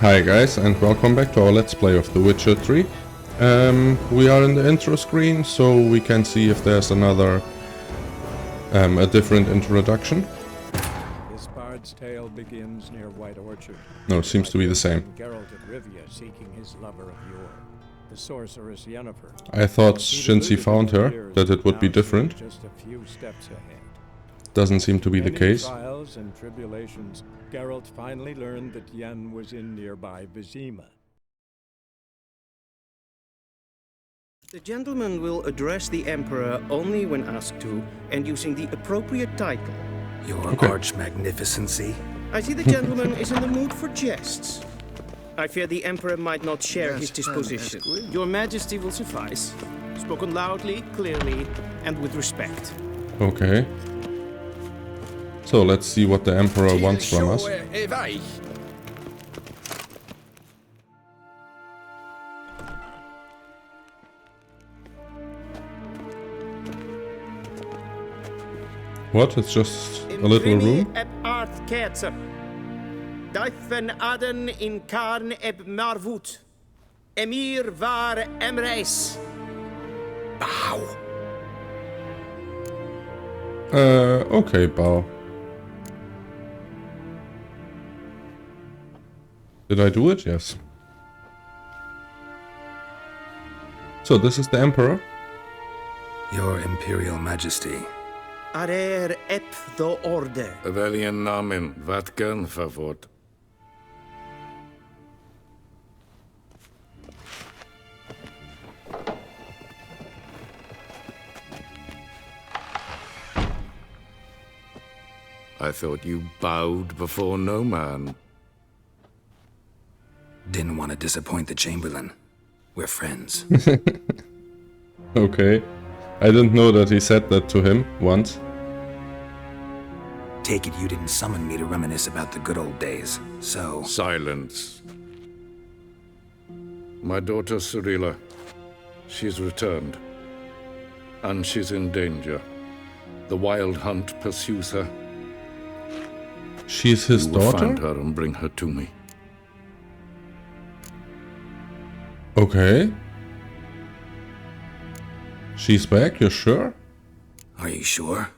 Hi guys, and welcome back to our Let's Play of The Witcher 3. We are in the intro screen, so we can see if there's another, a different introduction. His bard's tale begins near White Orchard. No, it seems to be the same. Geralt of Rivia seeking his lover of yore, the sorceress Yennefer. I thought since he found her, that it would be different. Just a few steps ahead. Doesn't seem to be the case. Trials and tribulations, Geralt finally learned that Yen was in nearby Vizima. The gentleman will address the Emperor only when asked to, and using the appropriate title. Your Arch-Magnificency. I see the gentleman is in the mood for jests. I fear the Emperor might not share his disposition. Your Majesty will suffice. Spoken loudly, clearly, and with respect. Okay. So let's see what the Emperor wants from us. What? It's just a little room? Dijfen aden in Karn eb Marvut. Emir var Emreis. Bow. Okay, bow. Did I do it? Yes. So this is the Emperor. Your Imperial Majesty. Arer ep the orde. Weljen namen, wat kan favort? I thought you bowed before no man. Didn't want to disappoint the Chamberlain. We're friends. Okay. I didn't know that he said that to him once. Take it you didn't summon me to reminisce about the good old days, so... Silence. My daughter Cyrilla, she's returned. And she's in danger. The Wild Hunt pursues her. She's his You will daughter? find her and bring her to me. Okay. She's back, you're sure? Are you sure?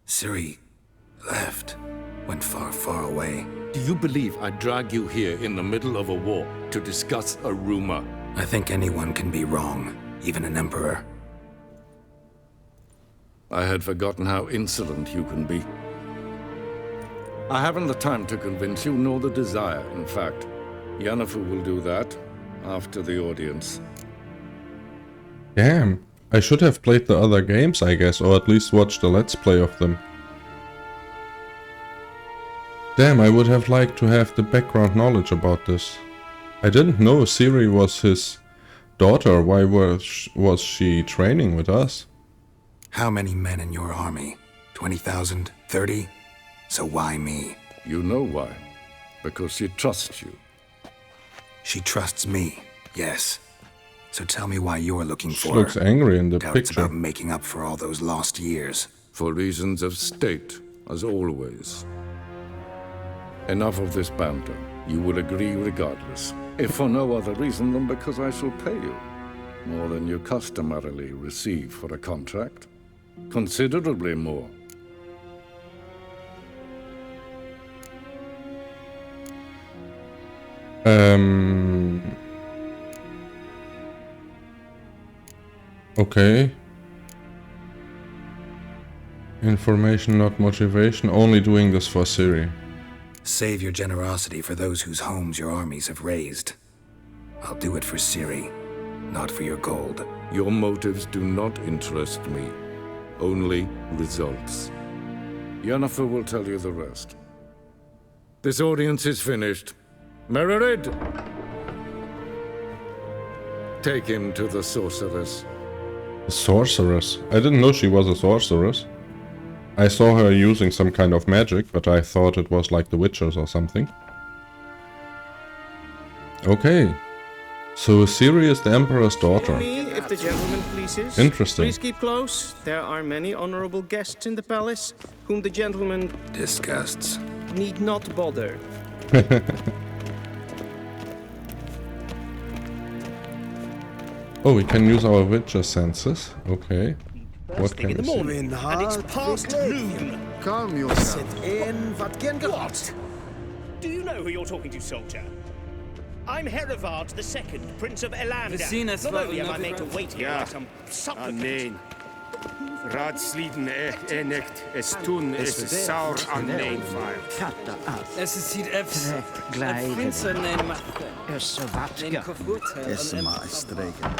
Ciri left. Went far, far away. Do you believe I drag you here in the middle of a war to discuss a rumor? I think anyone can be wrong, even an emperor. I had forgotten how insolent you can be. I haven't the time to convince you, nor the desire, in fact. Yennefer will do that after the audience. Damn. I should have played the other games, I guess, or at least watched a Let's Play of them. Damn, I would have liked to have the background knowledge about this. I didn't know Ciri was his daughter. Why was she training with us? How many men in your army? 20,000? 30? So why me? You know why. Because she trusts you. She trusts me, yes. So tell me why you're looking She for looks her. angry in the Doubt it's picture. about making up for all those lost years. For reasons of state, as always. Enough of this banter. You will agree regardless. If for no other reason than because I shall pay you. More than you customarily receive for a contract. Considerably more. Okay. Information, not motivation. Only doing this for Ciri. Save your generosity for those whose homes your armies have razed. I'll do it for Ciri, not for your gold. Your motives do not interest me. Only results. Yennefer will tell you the rest. This audience is finished. Mererid! Take him to the sorceress. A sorceress? I didn't know she was a sorceress. I saw her using some kind of magic, but I thought it was like the witches or something. Okay. So Ciri is the Emperor's daughter. If the gentleman pleases. Interesting. Please keep close. There are many honorable guests in the palace, whom the gentleman Disgusts. need not bother. Oh, we can use our Witcher senses. Okay. What can in the we see? morning, and it's past noon. Calm yourself. What? Do you know who you're talking to, soldier? I'm Herivard II, Prince of Elander. Not only am I made to wait here like some supplicant. Amen. Raadsliden nicht, es tun, es saur an neem fire. Es is hier F's. Glijden. Prinsen en Savatga. Is maar streken.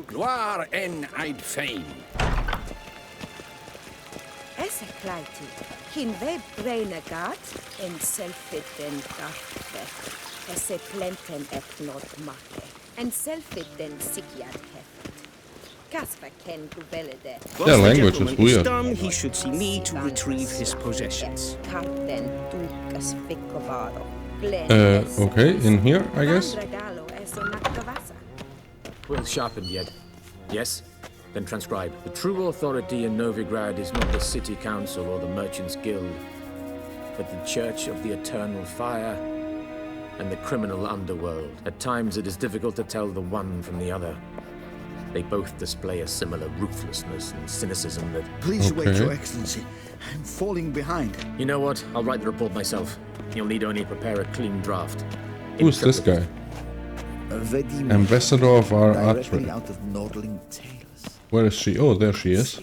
Gloire en eid fame. Esse kleiti, hin we brene gat, en selfit den gafte. Esse plenten et not make, en selfit den sikiat heft. Kasper ken guvelle de. Their language is weird. Done, he should see me to retrieve his possessions. Kapten dukas vicovado. Okay, in here, I guess. Well sharpened yet. Yes? Then transcribe. The true authority in Novigrad is not the city council or the merchants' guild, but the Church of the Eternal Fire and the criminal underworld. At times it is difficult to tell the one from the other. They both display a similar ruthlessness and cynicism that... Please wait, Okay. Your Excellency. I'm falling behind. You know what? I'll write the report myself. You'll need only prepare a clean draft. Who's this guy? Vedim. Ambassador of our Directly Atre. out of Nordling Tales. Where is she? Oh, there she is.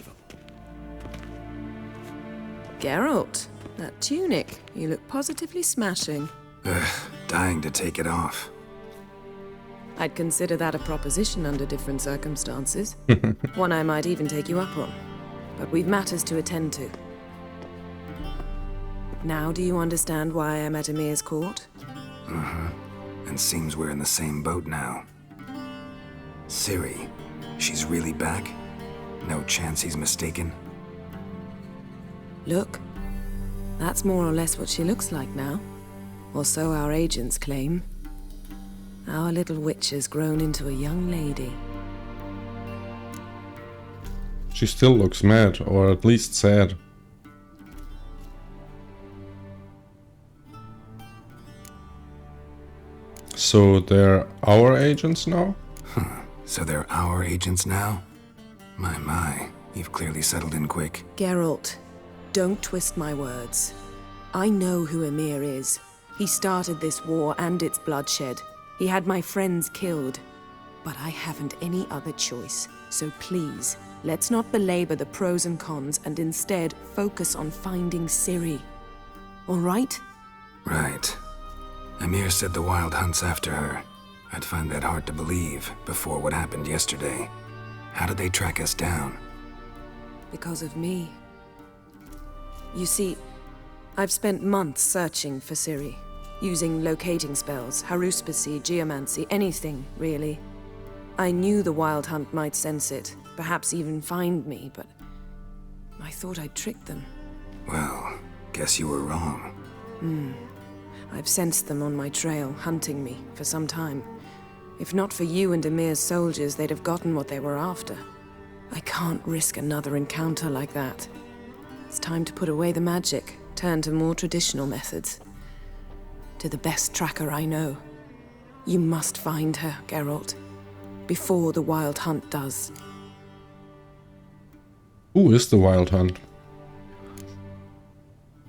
Geralt, that tunic. You look positively smashing. Dying to take it off. I'd consider that a proposition under different circumstances. One I might even take you up on. But we've matters to attend to. Now do you understand why I'm at Emir's court? And seems we're in the same boat now. Ciri, she's really back? No chance he's mistaken? Look, that's more or less what she looks like now. Or so our agents claim. Our little witch has grown into a young lady. She still looks mad, or at least sad. So they're our agents now? So they're our agents now? My, you've clearly settled in quick. Geralt, don't twist my words. I know who Emir is. He started this war and its bloodshed. He had my friends killed. But I haven't any other choice. So please, let's not belabor the pros and cons and instead focus on finding Ciri. All right? Right. Emir said the Wild Hunt's after her. I'd find that hard to believe before what happened yesterday. How did they track us down? Because of me. You see, I've spent months searching for Ciri, using locating spells, haruspicy, geomancy, anything, really. I knew the Wild Hunt might sense it, perhaps even find me, but I thought I'd tricked them. Well, guess you were wrong. I've sensed them on my trail, hunting me, for some time. If not for you and Emir's soldiers, they'd have gotten what they were after. I can't risk another encounter like that. It's time to put away the magic, turn to more traditional methods. To the best tracker I know. You must find her, Geralt. Before the Wild Hunt does. Who is the Wild Hunt?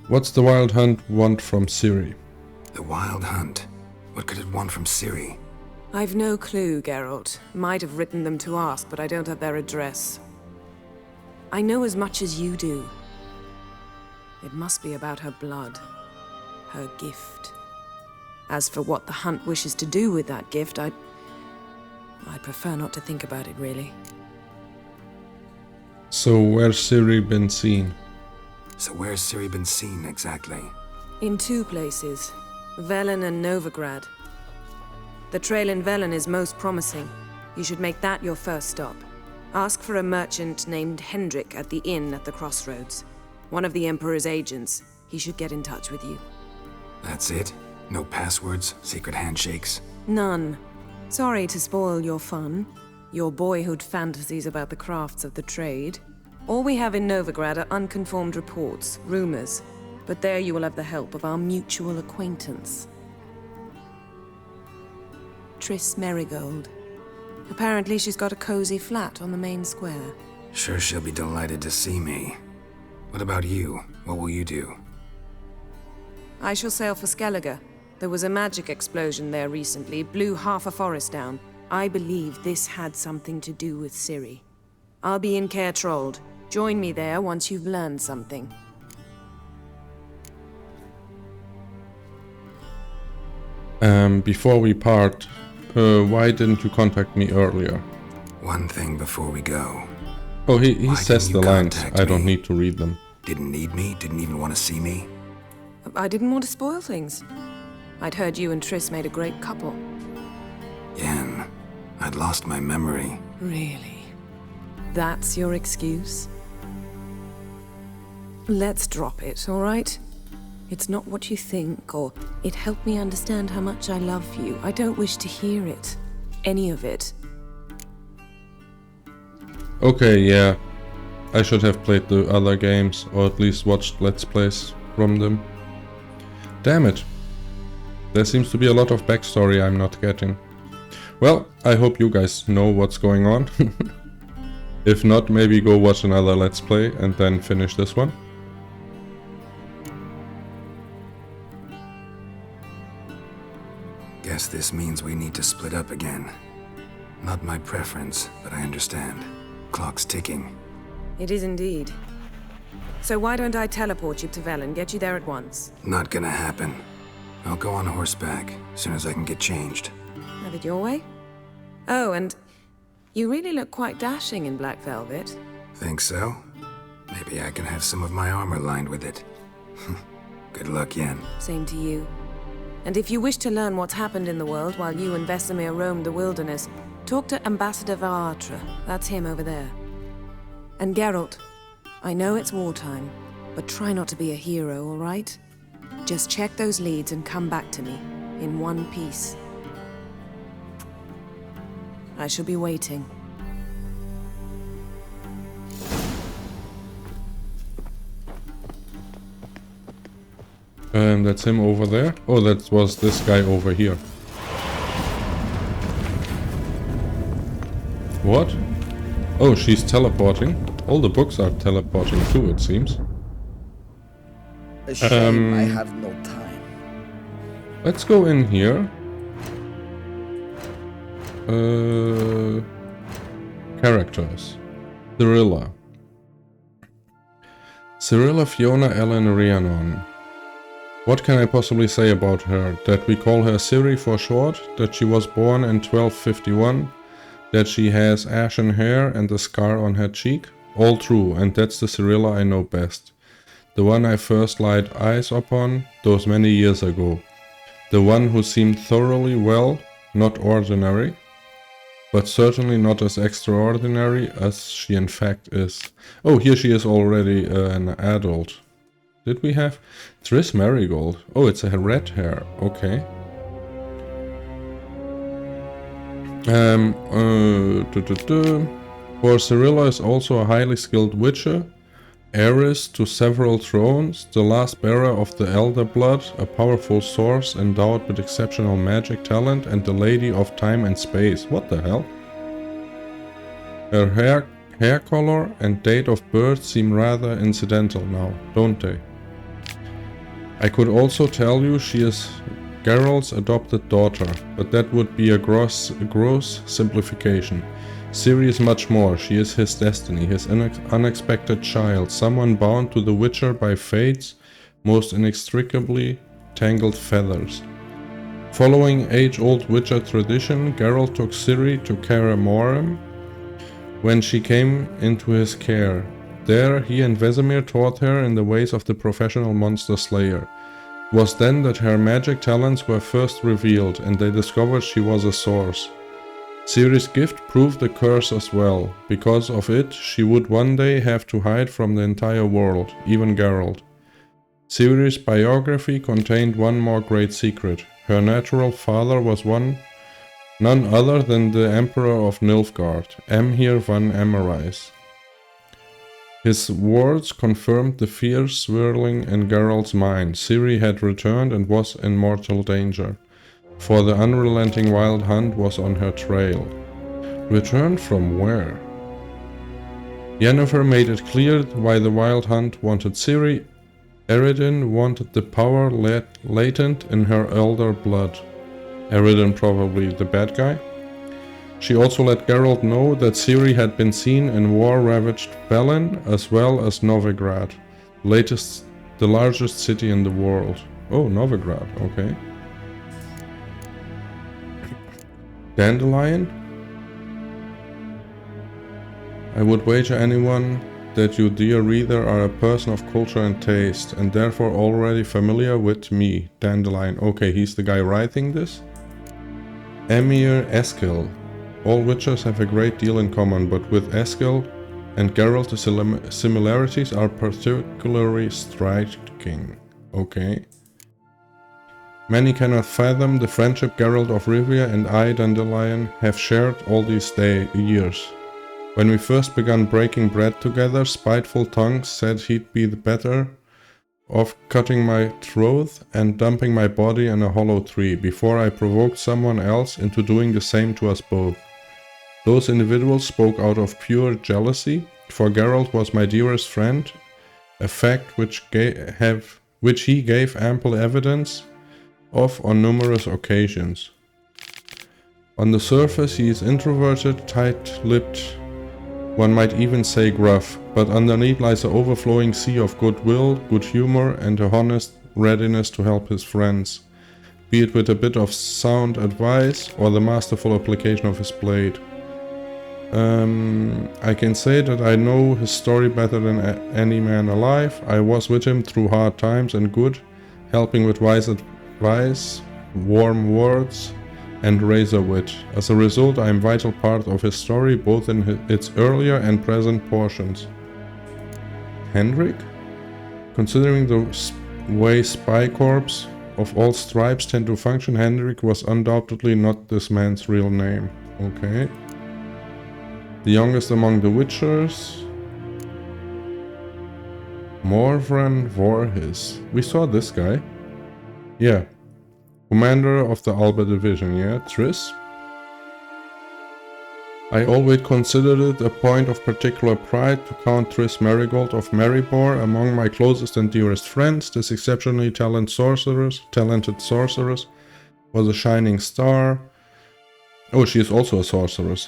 What's the Wild Hunt want from Ciri? The Wild Hunt? What could it want from Ciri? I've no clue, Geralt. Might have written them to ask, but I don't have their address. I know as much as you do. It must be about her blood. Her gift. As for what the Hunt wishes to do with that gift, I'd prefer not to think about it, really. So where's Ciri been seen? So where's Ciri been seen exactly? In two places. Velen and Novigrad. The trail in Velen is most promising. You should make that your first stop. Ask for a merchant named Hendrik at the inn at the crossroads. One of the Emperor's agents. He should get in touch with you. That's it? No passwords, secret handshakes? None. Sorry to spoil your fun. Your boyhood fantasies about the crafts of the trade. All we have in Novigrad are unconformed reports, rumors. But there you will have the help of our mutual acquaintance. Triss Merigold. Apparently she's got a cozy flat on the main square. Sure she'll be delighted to see me. What about you? What will you do? I shall sail for Skellige. There was a magic explosion there recently, blew half a forest down. I believe this had something to do with Ciri. I'll be in Caer Trold. Join me there once you've learned something. Before we part, why didn't you contact me earlier? One thing before we go. Oh, he says the lines. I don't me? need to read them. Didn't need me? Didn't even want to see me? I didn't want to spoil things. I'd heard you and Triss made a great couple. Yen, I'd lost my memory. Really? That's your excuse? Let's drop it, all right? It's not what you think, or it helped me understand how much I love you. I don't wish to hear it. Any of it. Okay, yeah. I should have played the other games, or at least watched Let's Plays from them. Damn it. There seems to be a lot of backstory I'm not getting. Well, I hope you guys know what's going on. If not, maybe go watch another Let's Play and then finish this one. Guess this means we need to split up again. Not my preference, but I understand. Clock's ticking. It is indeed. So why don't I teleport you to Velen, get you there at once? Not gonna happen. I'll go on horseback, as soon as I can get changed. Have it your way? Oh, and you really look quite dashing in black velvet. Think so? Maybe I can have some of my armor lined with it. Good luck, Yen. Same to you. And if you wish to learn what's happened in the world while you and Vesemir roamed the wilderness, talk to Ambassador Varatra. That's him over there. And Geralt, I know it's wartime, but try not to be a hero, all right? Just check those leads and come back to me, in one piece. I shall be waiting. That's him over there. Oh, that was this guy over here. What? Oh, she's teleporting. All the books are teleporting too, it seems. A shame I have no time. Let's go in here. Characters. Cyrilla. Cyrilla Fiona Ellen Rhiannon. What can I possibly say about her? That we call her Ciri for short, that she was born in 1251, that she has ashen hair and a scar on her cheek? All true, and that's the Cyrilla I know best. The one I first laid eyes upon, those many years ago. The one who seemed thoroughly well, not ordinary, but certainly not as extraordinary as she in fact is. Oh, here she is already an adult. Did we have Triss Merigold? Oh, it's a red hair. Okay. For Cyrilla is also a highly skilled witcher, heiress to several thrones, the last bearer of the Elder Blood, a powerful source endowed with exceptional magic talent, and the Lady of Time and Space. What the hell? Her hair color and date of birth seem rather incidental now, don't they? I could also tell you she is Geralt's adopted daughter, but that would be a gross simplification. Ciri is much more. She is his destiny, his unexpected child, someone bound to the Witcher by fate's most inextricably tangled feathers. Following age-old Witcher tradition, Geralt took Ciri to Caer Morhen when she came into his care. There, he and Vesemir taught her in the ways of the professional monster slayer. It was then that her magic talents were first revealed, and they discovered she was a source. Ciri's gift proved the curse as well. Because of it, she would one day have to hide from the entire world, even Geralt. Ciri's biography contained one more great secret. Her natural father was none other than the Emperor of Nilfgaard, Emhyr van Emmerais. His words confirmed the fears swirling in Geralt's mind. Ciri had returned and was in mortal danger. for the unrelenting Wild Hunt was on her trail. Returned from where? Yennefer made it clear why the Wild Hunt wanted Ciri. Eredin wanted the power latent in her elder blood. Eredin probably the bad guy. She also let Geralt know that Ciri had been seen in war-ravaged Velen as well as Novigrad, the largest city in the world. Oh, Novigrad, okay. Dandelion? I would wager anyone that you, dear reader, are a person of culture and taste, and therefore already familiar with me, Dandelion. Okay, he's the guy writing this. Emir Eskil. All Witchers have a great deal in common, but with Eskil and Geralt the similarities are particularly striking. Okay. Many cannot fathom the friendship Geralt of Rivia and I, Dandelion, have shared all these years. When we first began breaking bread together, spiteful tongues said he'd be the better of cutting my throat and dumping my body in a hollow tree before I provoked someone else into doing the same to us both. Those individuals spoke out of pure jealousy, for Geralt was my dearest friend, a fact which he gave ample evidence of on numerous occasions. On the surface he is introverted, tight-lipped, one might even say gruff, but underneath lies an overflowing sea of goodwill, good humor, and a honest readiness to help his friends, be it with a bit of sound advice or the masterful application of his blade. I can say that I know his story better than any man alive. I was with him through hard times and good, helping with wise advice, warm words, and razor wit. As a result, I am a vital part of his story, both in its earlier and present portions. Hendrik? Considering the way spy corps of all stripes tend to function, Hendrik was undoubtedly not this man's real name. Okay. The youngest among the Witchers. Morvran Vorhis. We saw this guy. Yeah. Commander of the Alba Division, yeah, Triss. I always considered it a point of particular pride to count Triss Marigold of Maribor among my closest and dearest friends. This exceptionally talented sorceress was a shining star. Oh, she is also a sorceress.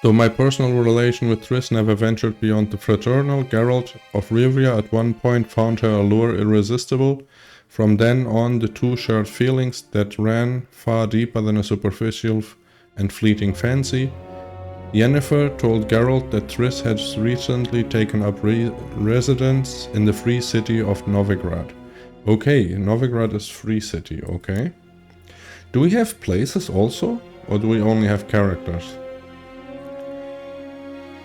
Though my personal relation with Triss never ventured beyond the fraternal, Geralt of Rivia at one point found her allure irresistible. From then on, the two shared feelings that ran far deeper than a superficial and fleeting fancy. Yennefer told Geralt that Triss had recently taken up residence in the free city of Novigrad. Okay, Novigrad is free city, okay. Do we have places also? Or do we only have characters?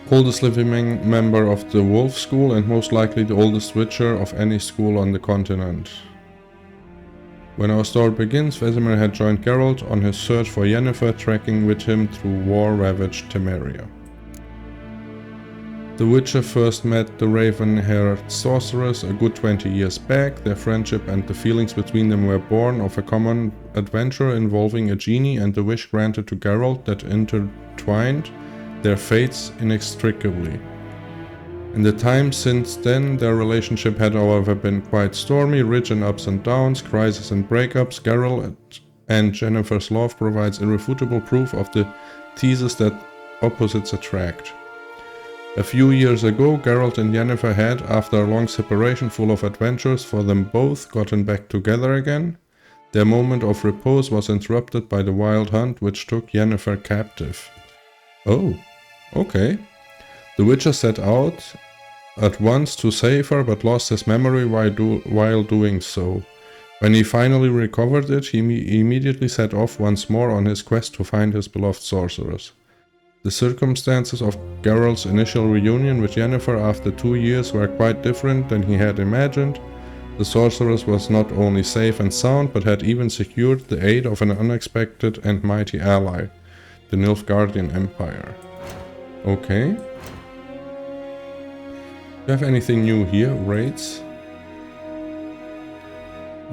Oldest living member of the Wolf School and most likely the oldest Witcher of any school on the continent. When our story begins, Vesemir had joined Geralt on his search for Yennefer, trekking with him through war-ravaged Temeria. The Witcher first met the raven-haired sorceress a good 20 years back. Their friendship and the feelings between them were born of a common adventure involving a genie and the wish granted to Geralt that intertwined their fates inextricably. In the time since then, their relationship had however been quite stormy, rich in ups and downs, crises and breakups. Geralt and Yennefer's love provides irrefutable proof of the thesis that opposites attract. A few years ago, Geralt and Yennefer had, after a long separation full of adventures for them both, gotten back together again. Their moment of repose was interrupted by the Wild Hunt, which took Yennefer captive. Oh, okay. The Witcher set out at once to save her, but lost his memory while doing so. When he finally recovered it, he immediately set off once more on his quest to find his beloved sorceress. The circumstances of Geralt's initial reunion with Yennefer after 2 years were quite different than he had imagined. The sorceress was not only safe and sound, but had even secured the aid of an unexpected and mighty ally, the Nilfgaardian Empire. Okay. Do you have anything new here? Raids?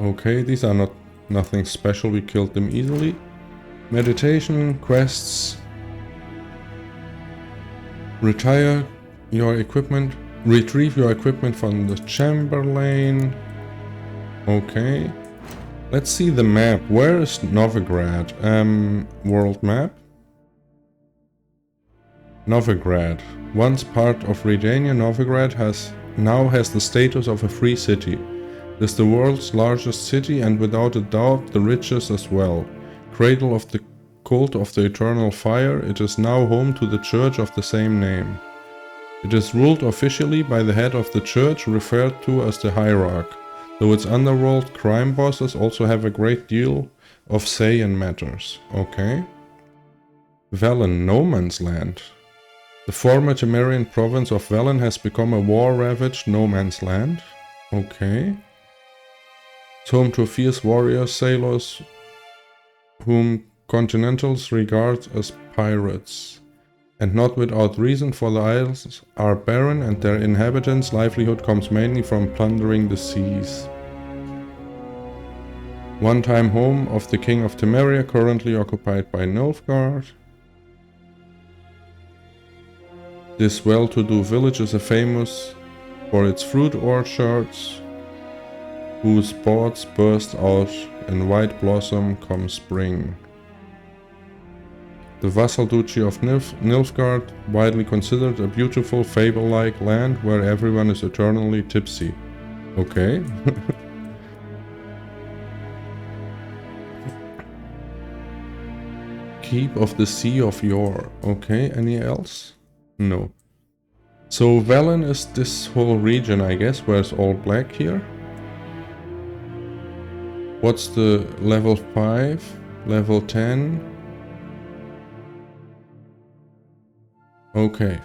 Okay, these are not Nothing special, we killed them easily. Meditation, quests. Retire your equipment. Retrieve your equipment from the Chamberlain. Okay. Let's see the map. Where is Novigrad? World map. Novigrad. Once part of Redania, Novigrad now has the status of a free city. It is the world's largest city and without a doubt the richest as well. Cradle of the cult of the eternal fire, it is now home to the church of the same name. It is ruled officially by the head of the church, referred to as the hierarch, though its underworld crime bosses also have a great deal of say in matters. Okay. Velen, no man's land. The former Temerian province of Velen has become a war-ravaged no man's land. Okay. It's home to fierce warrior sailors whom continentals regard as pirates. And not without reason, for the isles are barren and their inhabitants' livelihood comes mainly from plundering the seas. One-time home of the King of Temeria, currently occupied by Nilfgaard. This well-to-do village is famous for its fruit orchards, whose buds burst out in white blossom come spring. The vassal duchy of Nilfgaard, widely considered a beautiful fable-like land where everyone is eternally tipsy. Okay. Keep of the Sea of Yore. Okay, any else? No. So Velen is this whole region, I guess, where it's all black here. What's the level 5? Level 10? Okay.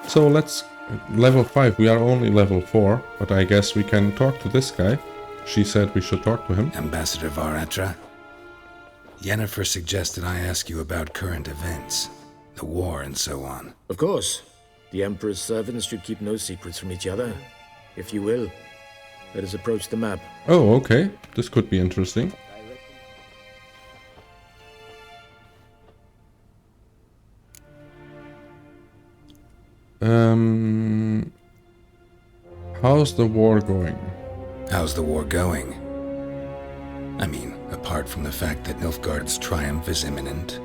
So let's... Level 5, we are only level 4, but I guess we can talk to this guy. She said we should talk to him. Ambassador Varatra, Yennefer suggested I ask you about current events, the war and so on. Of course. The Emperor's servants should keep no secrets from each other. If you will, let us approach the map. Oh, okay. This could be interesting. How's the war going? How's the war going? I mean, apart from the fact that Nilfgaard's triumph is imminent.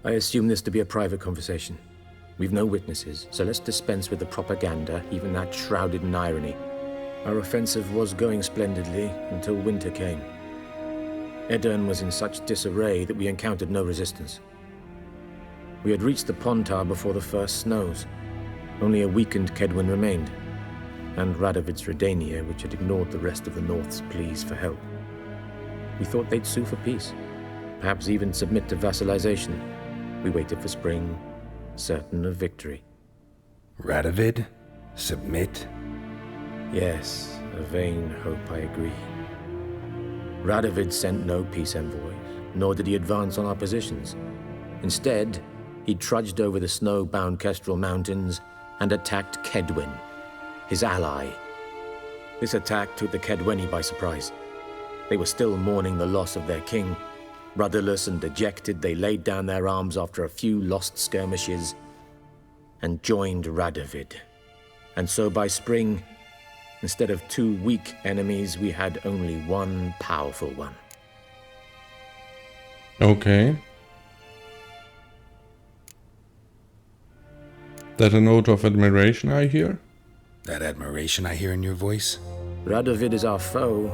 I assume this to be a private conversation. We've no witnesses, so let's dispense with the propaganda, even that shrouded in irony. Our offensive was going splendidly until winter came. Edirn was in such disarray that we encountered no resistance. We had reached the Pontar before the first snows. Only a weakened Kedwin remained, and Radovid's Redania, which had ignored the rest of the North's pleas for help. We thought they'd sue for peace, perhaps even submit to vassalization. We waited for spring, certain of victory. Radovid? Submit? Yes, a vain hope, I agree. Radovid sent no peace envoys, nor did he advance on our positions. Instead, he trudged over the snow-bound Kestrel Mountains and attacked Kedwin, his ally. This attack took the Kedweni by surprise. They were still mourning the loss of their king. Rudderless and dejected, they laid down their arms after a few lost skirmishes and joined Radovid. And so by spring, instead of 2 weak enemies, we had only one powerful one. Okay. That a note of admiration I hear? That admiration I hear in your voice? Radovid is our foe,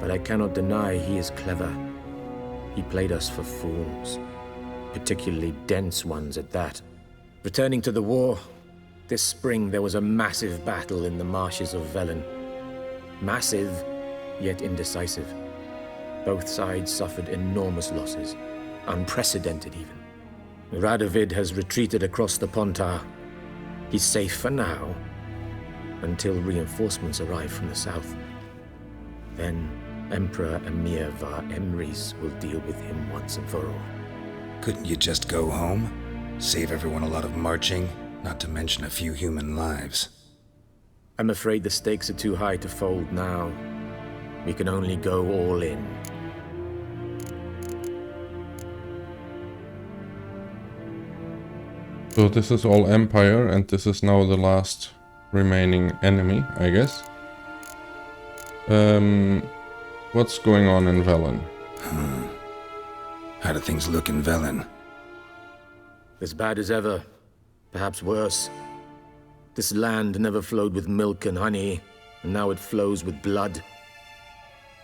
but I cannot deny he is clever. He played us for fools, particularly dense ones at that. Returning to the war, this spring there was a massive battle in the marshes of Velen. Massive, yet indecisive. Both sides suffered enormous losses, unprecedented even. Radovid has retreated across the Pontar. He's safe for now, until reinforcements arrive from the south. Then Emperor Emir var Emrys will deal with him once and for all. Couldn't you just go home? Save everyone a lot of marching, not to mention a few human lives. I'm afraid the stakes are too high to fold now. We can only go all in. So this is all Empire, and this is now the last remaining enemy, I guess. What's going on in Velen? How do things look in Velen? As bad as ever, perhaps worse. This land never flowed with milk and honey, and now it flows with blood.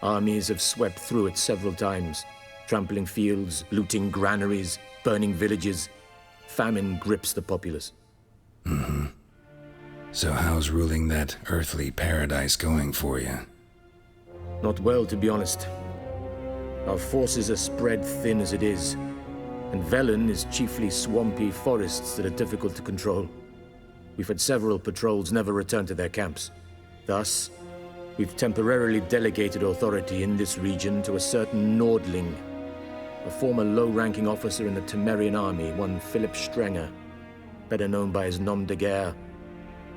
Armies have swept through it several times, trampling fields, looting granaries, burning villages. Famine grips the populace. So how's ruling that earthly paradise going for you? Not well, to be honest. Our forces are spread thin as it is, and Velen is chiefly swampy forests that are difficult to control. We've had several patrols never return to their camps. Thus, we've temporarily delegated authority in this region to a certain Nordling, a former low-ranking officer in the Temerian army, one Philip Strenger, better known by his nom de guerre,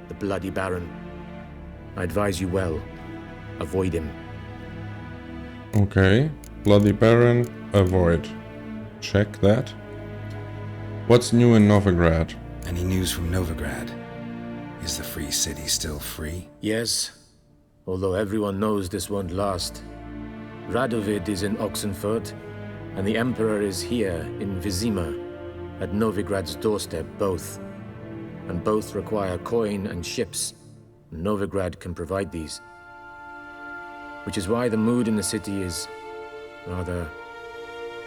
the Bloody Baron. I advise you well. Avoid him. Okay. Bloody Baron, avoid. Check that. What's new in Novigrad? Any news from Novigrad? Is the free city still free? Yes, although everyone knows this won't last. Radovid is in Oxenfurt, and the Emperor is here in Vizima, at Novigrad's doorstep, both. And both require coin and ships. Novigrad can provide these. Which is why the mood in the city is rather,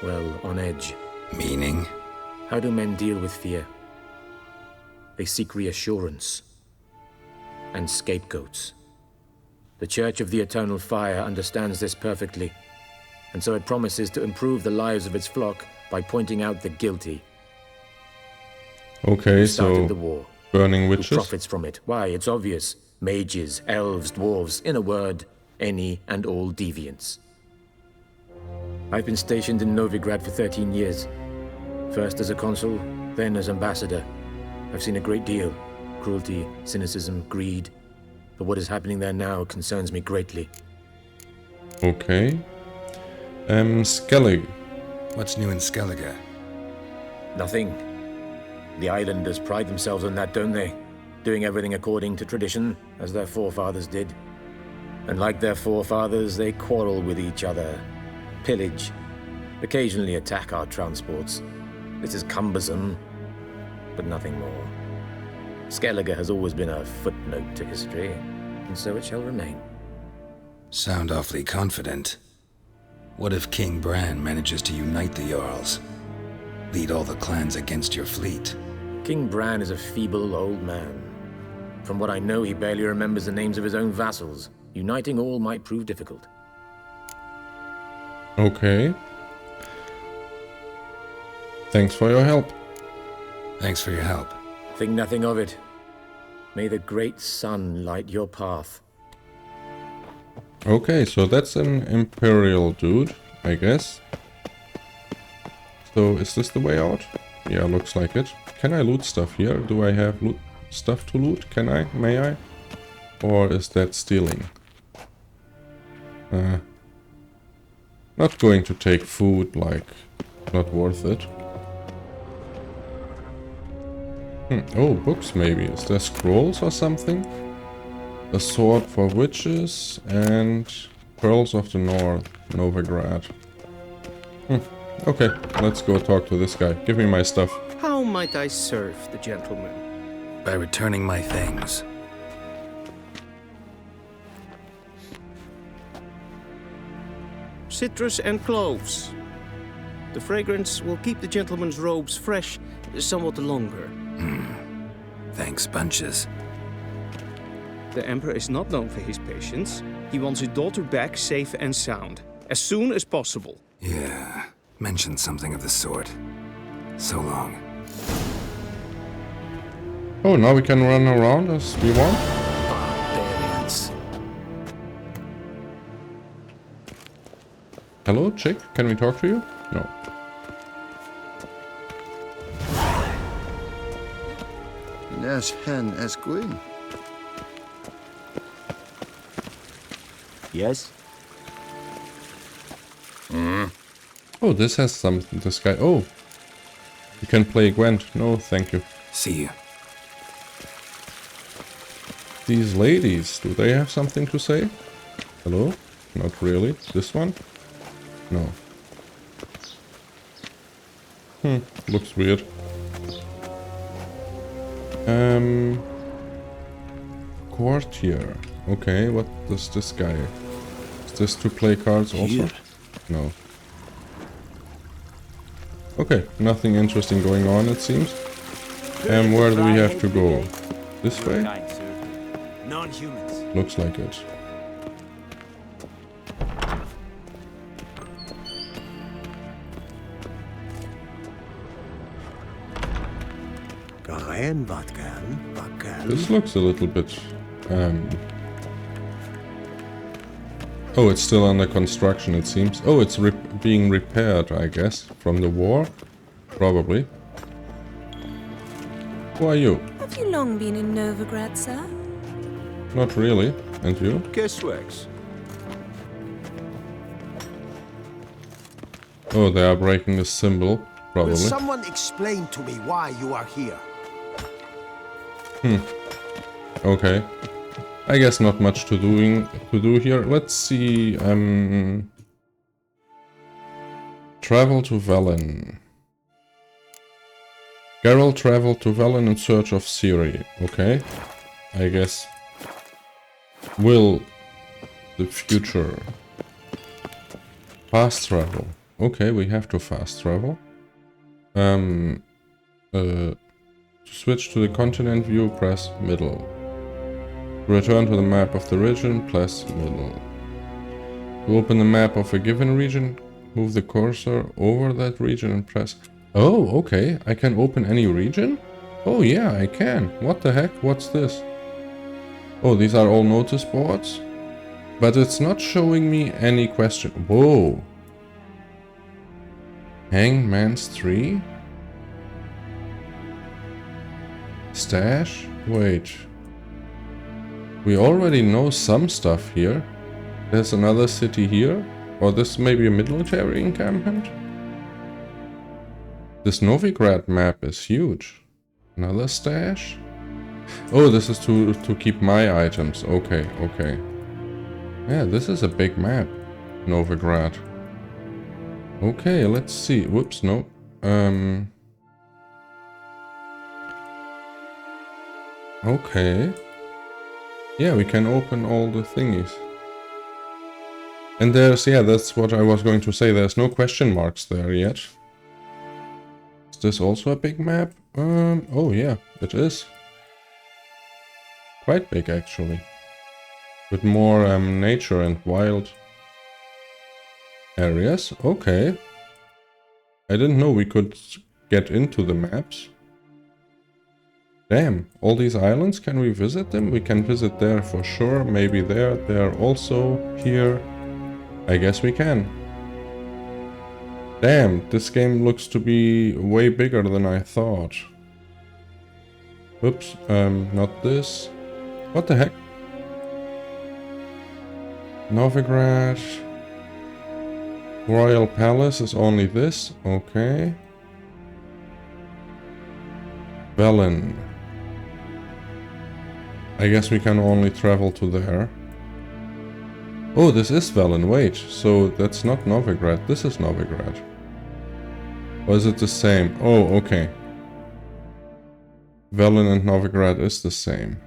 well, on edge. Meaning? How do men deal with fear? They seek reassurance and scapegoats. The Church of the Eternal Fire understands this perfectly, and so it promises to improve the lives of its flock by pointing out the guilty. Okay, Started so the war. burning Who witches? profits from it? Why, it's obvious. Mages, elves, dwarves, in a word, any and all deviants. I've been stationed in Novigrad for 13 years. First as a consul, then as ambassador. I've seen a great deal. Cruelty, cynicism, greed. But what is happening there now concerns me greatly. Okay. Skellig. What's new in Skellige? Nothing. The islanders pride themselves on that, don't they? Doing everything according to tradition, as their forefathers did. And like their forefathers, they quarrel with each other, pillage, occasionally attack our transports. This is cumbersome, but nothing more. Skellige has always been a footnote to history, and so it shall remain. Sound awfully confident. What if King Bran manages to unite the Jarls? Lead all the clans against your fleet? King Bran is a feeble old man. From what I know, he barely remembers the names of his own vassals. Uniting all might prove difficult. Okay. Thanks for your help. Thanks for your help. Think nothing of it. May the great sun light your path. Okay, so that's an Imperial dude, I guess. So, is this the way out? Yeah, looks like it. Can I loot stuff here? Do I have stuff to loot? Can I? May I? Or is that stealing? Not going to take food, like, not worth it. Oh, books maybe. Is there scrolls or something? A sword for witches and Pearls of the North, Novigrad. Okay, let's go talk to this guy. Give me my stuff. How might I serve the gentleman? By returning my things. Citrus and cloves. The fragrance will keep the gentleman's robes fresh somewhat longer. Thanks, bunches. The Emperor is not known for his patience. He wants his daughter back safe and sound, as soon as possible. Yeah, mentioned something of the sort. So long. Oh, now we can run around as we want? Barbarians. Hello, chick? Can we talk to you? No. There's hen as queen. Yes? Oh, this has something. This guy. Oh, you can play Gwent. No, thank you. See you. These ladies, do they have something to say? Hello? Not really. This one? No. Looks weird. Courtier. Okay, what does this guy? Is this to play cards also? No. Okay, nothing interesting going on it seems. Where do we have to go? This way? Non-humans. Looks like it. This looks a little bit... Oh, it's still under construction, it seems. Oh, it's being repaired, I guess, from the war. Probably. Who are you? Have you long been in Novigrad, sir? Not really. And you? Guessworks. Oh, they are breaking the symbol. Probably. Will someone explain to me why you are here? Okay. I guess not much to do here. Let's see. Travel to Velen. Geralt traveled to Velen in search of Ciri. Okay. I guess. Will the future. Fast travel. Okay, we have to fast travel. To switch to the continent view, press middle. To return to the map of the region, press middle. To open the map of a given region, move the cursor over that region and press... Oh, okay. I can open any region? Oh yeah, I can. What the heck? What's this? Oh, these are all notice boards? But it's not showing me any question. Whoa. Hangman's Tree? Stash? Wait. We already know some stuff here. There's another city here. Or this may be a military encampment? This Novigrad map is huge. Another stash? Oh, this is to keep my items. Okay, okay. Yeah, this is a big map. Novigrad. Okay, let's see. Whoops, no. Okay. Yeah, we can open all the thingies. And there's, yeah, that's what I was going to say. There's no question marks there yet. Is this also a big map? Oh yeah, it is. Quite big, actually. With more nature and wild areas. Okay. I didn't know we could get into the maps. Damn, all these islands, can we visit them? We can visit there for sure. Maybe there. They're also here. I guess we can. Damn, this game looks to be way bigger than I thought. Oops, not this. What the heck? Novigrad. Royal Palace is only this. Okay. Velen. I guess we can only travel to there. Oh, this is Velen. Wait, so that's not Novigrad. This is Novigrad. Or is it the same? Oh, okay. Velen and Novigrad is the same.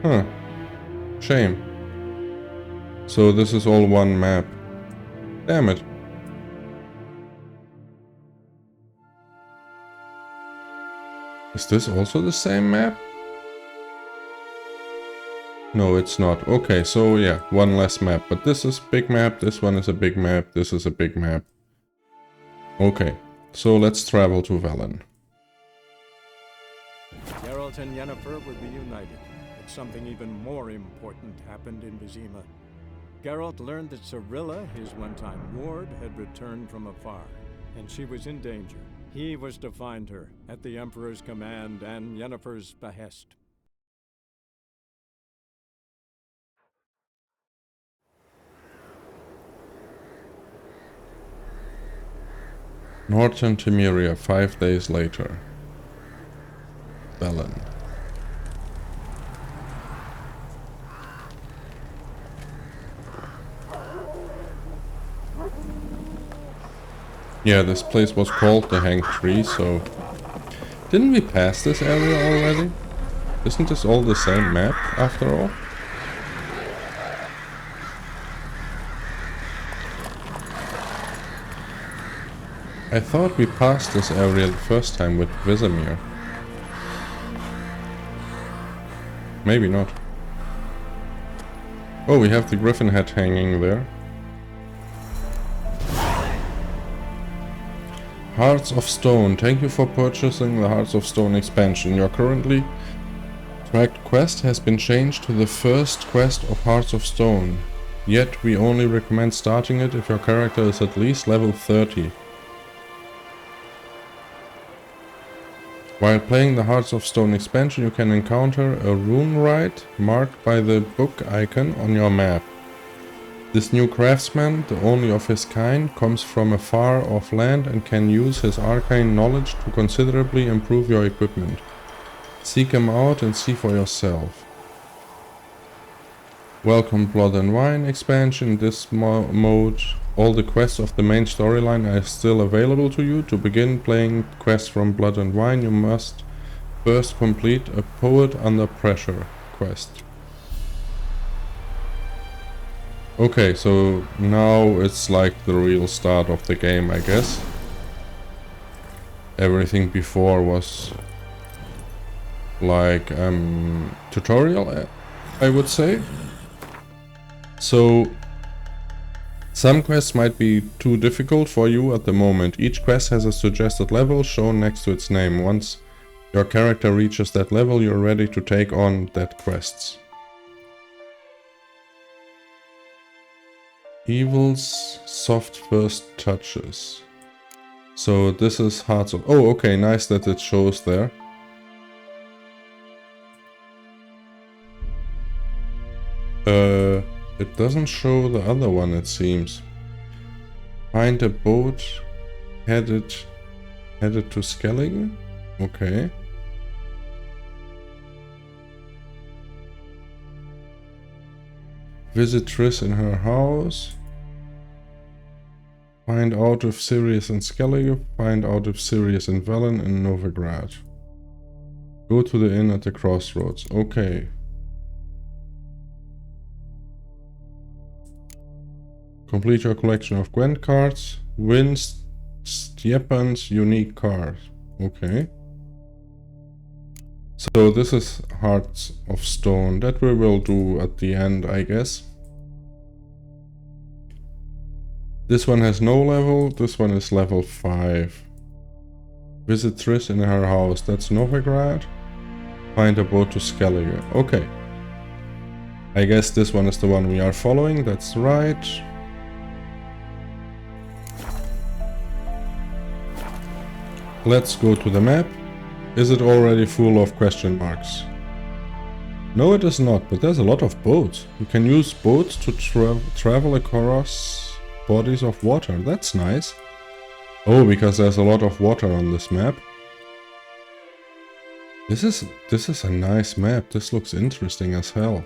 Huh. Shame. So this is all one map. Damn it. Is this also the same map? No, it's not. Okay, so yeah, one less map. But this is big map, this one is a big map, this is a big map. Okay, so let's travel to Velen. Geralt and Yennefer were reunited, but something even more important happened in Vizima. Geralt learned that Cirilla, his one-time ward, had returned from afar, and she was in danger. He was to find her, at the Emperor's command and Yennefer's behest. Northern Temeria, 5 days later. Belen. Yeah, this place was called the Hanged Tree, so... Didn't we pass this area already? Isn't this all the same map, after all? I thought we passed this area the first time with Vizimir. Maybe not. Oh, we have the griffin head hanging there. Hearts of Stone. Thank you for purchasing the Hearts of Stone expansion. Your currently tracked quest has been changed to the first quest of Hearts of Stone. Yet we only recommend starting it if your character is at least level 30. While playing the Hearts of Stone expansion, you can encounter a rune rite marked by the book icon on your map. This new craftsman, the only of his kind, comes from a far-off land and can use his arcane knowledge to considerably improve your equipment. Seek him out and see for yourself. Welcome Blood and Wine expansion. In this mode, all the quests of the main storyline are still available to you. To begin playing quests from Blood and Wine, you must first complete a Poet Under Pressure quest. Okay, so now it's like the real start of the game, I guess. Everything before was like tutorial, I would say. So some quests might be too difficult for you at the moment. Each quest has a suggested level shown next to its name. Once your character reaches that level, you're ready to take on that quest. Evil's soft first touches. So this is Hearts of... Oh, okay, nice that it shows there. It doesn't show the other one, it seems. Find a boat headed to Skellige? Okay. Visit Triss in her house. Find out if Sirius in Skellige. Find out if Sirius in Velen in Novigrad. Go to the inn at the crossroads. Okay. Complete your collection of Gwent cards. Win Stjepan's unique card. Okay. So this is Hearts of Stone. That we will do at the end, I guess. This one has no level. This one is level 5. Visit Triss in her house. That's Novigrad. Find a boat to Skellige. Okay. I guess this one is the one we are following. That's right. Let's go to the map. Is it already full of question marks? No, it is not, but there's a lot of boats. You can use boats to travel across bodies of water. That's nice. Oh, because there's a lot of water on this map. This is a nice map. This looks interesting as hell.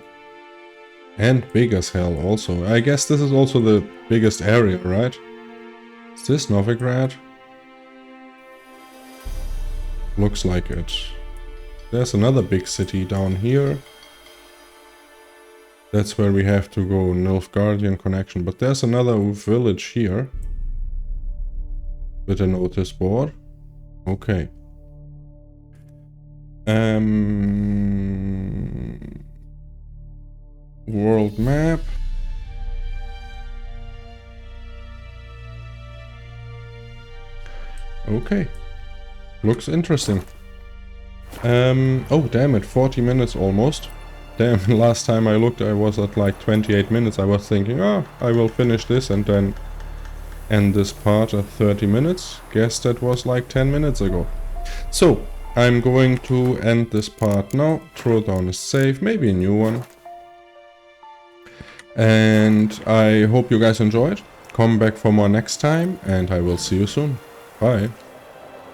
And big as hell also. I guess this is also the biggest area, right? Is this Novigrad? Looks like it. There's another big city down here. That's where we have to go, Nilfgaardian connection. But there's another village here. With a notice board. Okay. World map. Okay. Looks interesting. Oh damn it, 40 minutes almost. Damn, last time I looked I was at like 28 minutes. I was thinking, oh, I will finish this and then end this part at 30 minutes. Guess that was like 10 minutes ago. So, I'm going to end this part now. Throw down a save, maybe a new one. And I hope you guys enjoyed. Come back for more next time and I will see you soon. Bye.